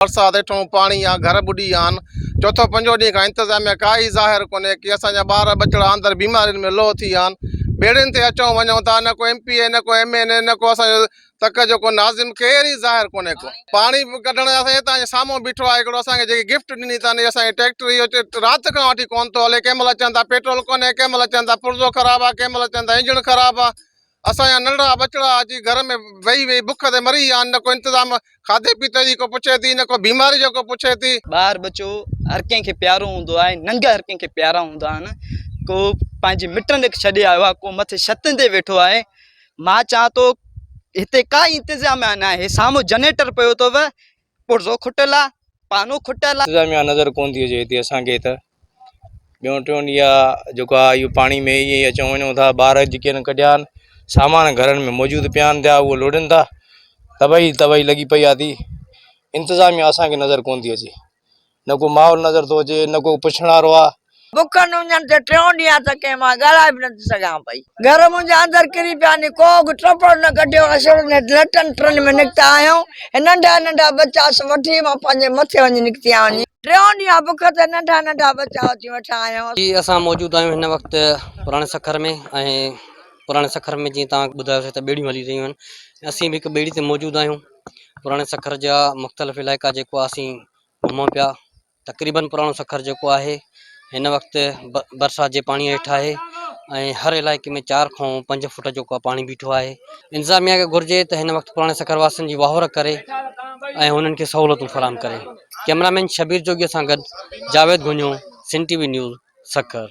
बरसात हेठों पानी आ, घर बुडी आन। चौथो पंजो ॾींहं खां इंतज़ामिया काई ज़ाहिर कोन्हे कि असांजा ॿार बचड़ा अंदरि बीमारियुनि में लो थी आन। बेड़ियुनि ते अचूं वञूं था, न को MP न को MNA न को असांजो तक जो को नाज़िम केर ई ज़ाहिर कोन्हे को। पाणी कढण असां हितां जे साम्हूं बीठो आहे हिकिड़ो, असांखे जेकी गिफ्ट ॾिनी अथनि असांजी ट्रैक्टर इहो राति खां वठी कोन थो हले। कंहिं महिल चवनि था पेट्रोल कोन्हे, कंहिं महिल चवनि था पुर्ज़ो ख़राबु आहे, कंहिं महिल चवनि था इंजण ख़राबु आहे। असांजा नंढड़ा बचड़ा अची घर में वेही वेही बुख ते मरी विया आहिनि। न को इंतज़ाम खाधे पीते जी को पुछे थी, न को बीमारी जो को पुछे थी। ॿार बचो हर कंहिंखे प्यारो हूंदो आहे, नंढ हर कंहिंखे प्यारा हूंदा आहिनि। को पंहिंजे मिटनि खे छॾे आयो आहे, को मथे छतनि ते वेठो आहे। मां चवां थो हिते काई इंतज़ामिया न आहे। साम्हूं जनरेटर पियो अथव, पुर्ज़ो खुटियलु आहे, पानो खुटियलु आहे। इंतज़ामिया नज़र कोन थी अचे हिते असांखे। त ॿियों टियों ॾींहुं आहे जेको आहे इहो पाणी में ईअं ई अचूं वञूं था। ॿार जेके न कढिया आहिनि, सामान घरनि में मौजूदु पिया आहिनि थिया, उहो लोड़नि था। तबाही लॻी पई आहे थी। इंतज़ामिया असांखे नज़र कोन थी अचे, न को माहौल नज़र थो अचे, न को पुछण वारो आहे। बुखनि उन्हनि ते टियों ॾींहं त कंहिं मां ॻाल्हाए बि नथी सघां पई। घर मुंहिंजा अंदरि किरी पिया आहिनि, को बि टोपड़ न कढियो। लटनि टनि में निकिता आहियूं। नंढा नंढा बच्चा वठी मां पंहिंजे मथे वञी निकिती आहियां। टियों ॾींहं बुख ते नंढा नंढा बच्चा अची वठा आहियूं। असां मौजूदु आहियूं हिन वक़्तु पुराणे सखर में। ऐं पुराणे सखर में जीअं तव्हां ॿुधायोसीं त ॿेड़ियूं हली रहियूं आहिनि। असीं बि हिकु ॿेड़ी ते मौजूदु आहियूं। पुराणे सखर जा मुख़्तलिफ़ इलाइक़ा जेको आहे असीं घुमूं पिया। तक़रीबन पुराणो सखर जेको आहे हिन वक़्तु बरसाति जे पाणी हेठि आहे ऐं हर इलाइक़े में 4 खां 5 फुट जेको आहे पाणी बीठो आहे। इंतज़ामिया खे घुरिजे त हिन वक़्तु पुराणे सखर वासियुनि जी वाहर करे ऐं हुननि खे सहूलियतूं फराहम करे। कैमरामैन शबीर जोगीअ सां गॾु जावेद गुंजो, सिंध TV न्यूज़, सखर।